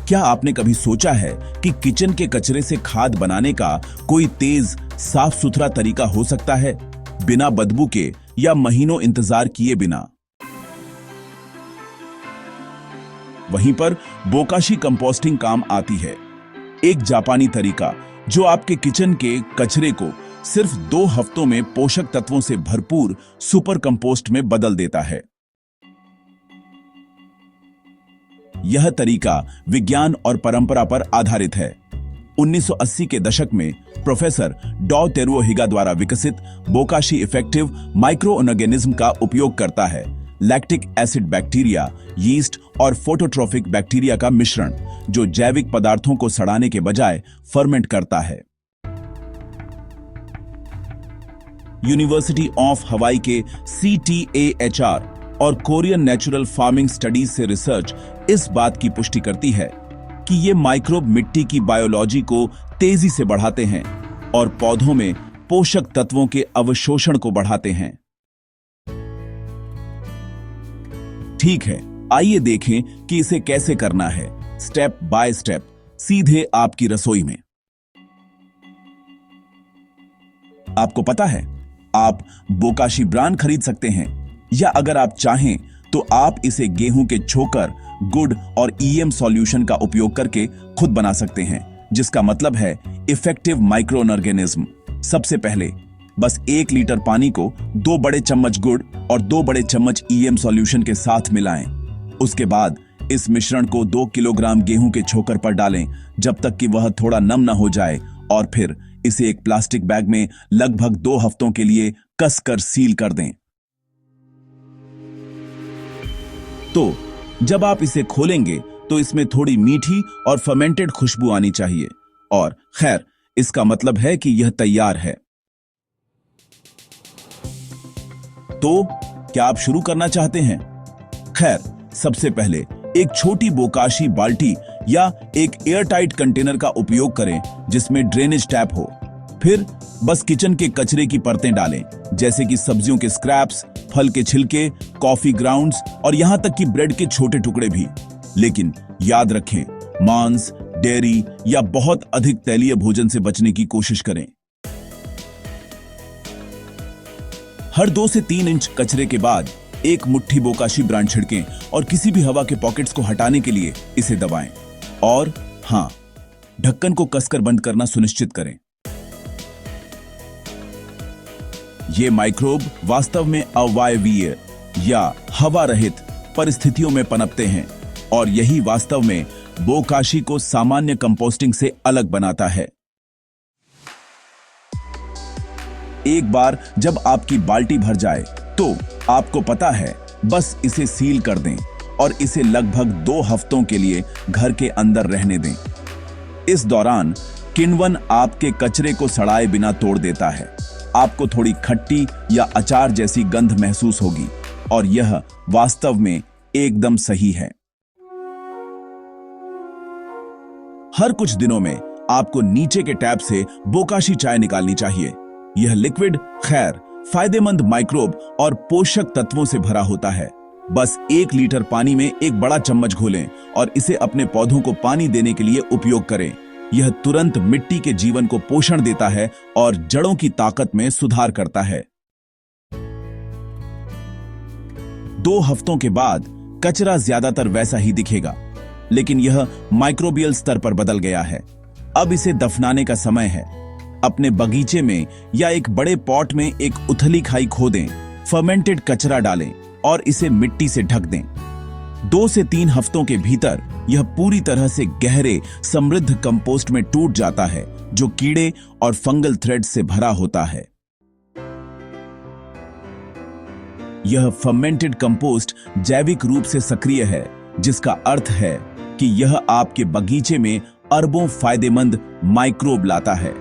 क्या आपने कभी सोचा है कि किचन के कचरे से खाद बनाने का कोई तेज, साफ सुथरा तरीका हो सकता है, बिना बदबू के या महीनों इंतजार किए बिना? वहीं पर बोकाशी कंपोस्टिंग काम आती है, एक जापानी तरीका जो आपके किचन के कचरे को सिर्फ 2 हफ्तों में पोषक तत्वों से भरपूर सुपर कंपोस्ट में बदल देता है। यह तरीका विज्ञान और परंपरा पर आधारित है। 1980 के दशक में प्रोफेसर डॉ तेरुओ हिगा द्वारा विकसित बोकाशी इफेक्टिव माइक्रो ऑर्गेनिज्म का उपयोग करता है लैक्टिक एसिड बैक्टीरिया, यीस्ट और फोटोट्रोफिक बैक्टीरिया का मिश्रण, जो जैविक पदार्थों को सड़ाने के बजाय फर्मेंट करता है। यूनिवर्सिटी ऑफ हवाई के CTAHR और कोरियन नेचुरल फार्मिंग स्टडीज से रिसर्च इस बात की पुष्टि करती है कि ये माइक्रोब मिट्टी की बायोलॉजी को तेजी से बढ़ाते हैं और पौधों में पोषक तत्वों के अवशोषण को बढ़ाते हैं। ठीक है, आइए देखें कि इसे कैसे करना है, स्टेप बाय स्टेप, सीधे आपकी रसोई में। आपको पता है, आप बोकाशी ब्रांड खरीद सकते हैं, या अगर आप चाहें तो आप इसे गेहूं के छोकर, गुड़ और EM सॉल्यूशन का उपयोग करके खुद बना सकते हैं, जिसका मतलब है इफेक्टिव माइक्रो ऑर्गेनिज्म। सबसे पहले बस 1 लीटर पानी को 2 बड़े चम्मच गुड़ और 2 बड़े चम्मच EM सॉल्यूशन के साथ मिलाएं। उसके बाद इस मिश्रण को 2 किलोग्राम गेहूं के छोकर पर डालें जब तक कि वह थोड़ा नम न हो जाए, और फिर इसे एक प्लास्टिक बैग में लगभग 2 हफ्तों के लिए कसकर सील कर दें। तो जब आप इसे खोलेंगे तो इसमें थोड़ी मीठी और फर्मेंटेड खुशबू आनी चाहिए, और खैर, इसका मतलब है कि यह तैयार है। तो क्या आप शुरू करना चाहते हैं? खैर, सबसे पहले एक छोटी बोकाशी बाल्टी या एक एयरटाइट कंटेनर का उपयोग करें जिसमें ड्रेनेज टैप हो। फिर बस किचन के कचरे की परतें डालें, जैसे कि सब्जियों के स्क्रैप्स, फल के छिलके, कॉफी ग्राउंड्स और यहां तक कि ब्रेड के छोटे टुकड़े भी। लेकिन याद रखें, मांस, डेयरी या बहुत अधिक तैलीय भोजन से बचने की कोशिश करें। हर 2 से 3 इंच कचरे के बाद एक मुट्ठी बोकाशी ब्रांड छिड़कें और किसी भी हवा के पॉकेट्स को हटाने के लिए इसे दबाएं। और हां, ढक्कन को कसकर बंद करना सुनिश्चित करें। ये माइक्रोब वास्तव में अवायवीय या हवा रहित परिस्थितियों में पनपते हैं, और यही वास्तव में बोकाशी को सामान्य कंपोस्टिंग से अलग बनाता है। एक बार जब आपकी बाल्टी भर जाए तो आपको पता है, बस इसे सील कर दें और इसे लगभग 2 हफ्तों के लिए घर के अंदर रहने दें। इस दौरान किण्वन आपके कचरे को सड़ाए बिना तोड़ देता है। आपको थोड़ी खट्टी या अचार जैसी गंध महसूस होगी, और यह वास्तव में एकदम सही है। हर कुछ दिनों में आपको नीचे के टैप से बोकाशी चाय निकालनी चाहिए। यह लिक्विड खैर फायदेमंद माइक्रोब और पोषक तत्वों से भरा होता है। बस 1 लीटर पानी में एक बड़ा चम्मच घोलें और इसे अपने पौधों को पानी देने के लिए उपयोग करें। यह तुरंत मिट्टी के जीवन को पोषण देता है और जड़ों की ताकत में सुधार करता है। 2 हफ्तों के बाद कचरा ज्यादातर वैसा ही दिखेगा, लेकिन यह माइक्रोबियल स्तर पर बदल गया है। अब इसे दफनाने का समय है। अपने बगीचे में या एक बड़े पॉट में एक उथली खाई खोदें, फर्मेंटेड कचरा डालें और इसे मिट्टी से ढक दें। 2 से 3 हफ्तों के भीतर यह पूरी तरह से गहरे, समृद्ध कंपोस्ट में टूट जाता है, जो कीड़े और फंगल थ्रेड से भरा होता है। यह फर्मेंटेड कंपोस्ट जैविक रूप से सक्रिय है, जिसका अर्थ है कि यह आपके बगीचे में अरबों फायदेमंद माइक्रोब लाता है।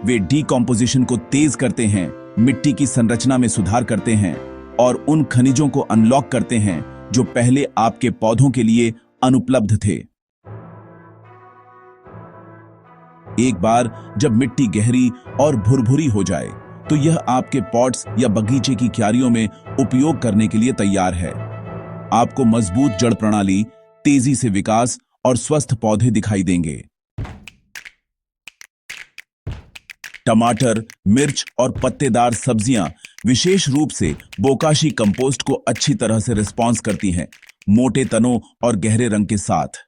वे डीकॉम्पोजिशन को तेज करते हैं, मिट्टी की संरचना में सुधार करते हैं और उन खनिजों को अनलॉक करते हैं जो पहले आपके पौधों के लिए अनुपलब्ध थे। एक बार जब मिट्टी गहरी और भुरभुरी हो जाए तो यह आपके पॉट्स या बगीचे की क्यारियों में उपयोग करने के लिए तैयार है। आपको मजबूत जड़ प्रणाली, तेजी से विकास और स्वस्थ पौधे दिखाई देंगे। टमाटर, मिर्च और पत्तेदार सब्जियां विशेष रूप से बोकाशी कंपोस्ट को अच्छी तरह से रिस्पॉन्स करती हैं, मोटे तनों और गहरे रंग के साथ।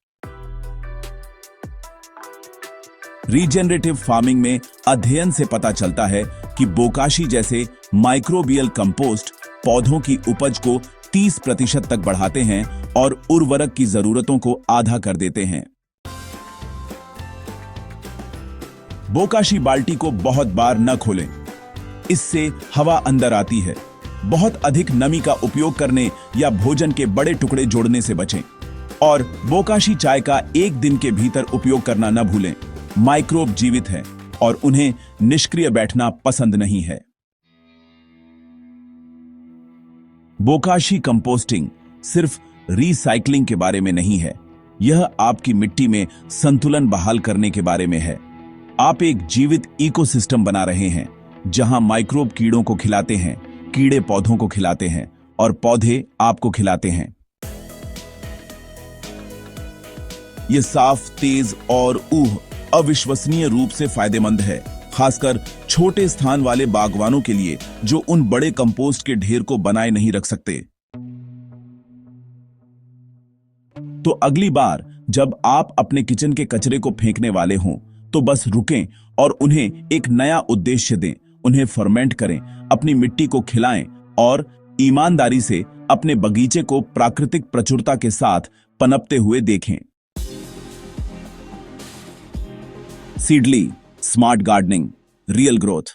रीजेनरेटिव फार्मिंग में अध्ययन से पता चलता है कि बोकाशी जैसे माइक्रोबियल कंपोस्ट पौधों की उपज को 30% तक बढ़ाते हैं और उर्वरक की जरूरतों को आधा कर देते हैं। बोकाशी बाल्टी को बहुत बार न खोलें, इससे हवा अंदर आती है। बहुत अधिक नमी का उपयोग करने या भोजन के बड़े टुकड़े जोड़ने से बचें और बोकाशी चाय का 1 दिन के भीतर उपयोग करना न भूलें। माइक्रोब जीवित हैं और उन्हें निष्क्रिय बैठना पसंद नहीं है। बोकाशी कंपोस्टिंग सिर्फ रीसाइक्लिंग के बारे में नहीं है, यह आपकी मिट्टी में संतुलन बहाल करने के बारे में है। आप एक जीवित इकोसिस्टम बना रहे हैं जहां माइक्रोब कीड़ों को खिलाते हैं, कीड़े पौधों को खिलाते हैं और पौधे आपको खिलाते हैं। यह साफ, तेज और अविश्वसनीय रूप से फायदेमंद है, खासकर छोटे स्थान वाले बागवानों के लिए जो उन बड़े कंपोस्ट के ढेर को बनाए नहीं रख सकते। तो अगली बार जब आप अपने किचन के कचरे को फेंकने वाले हों तो बस रुकें और उन्हें एक नया उद्देश्य दें, उन्हें फर्मेंट करें, अपनी मिट्टी को खिलाएं और ईमानदारी से अपने बगीचे को प्राकृतिक प्रचुरता के साथ पनपते हुए देखें। सीडली, स्मार्ट गार्डनिंग, रियल ग्रोथ।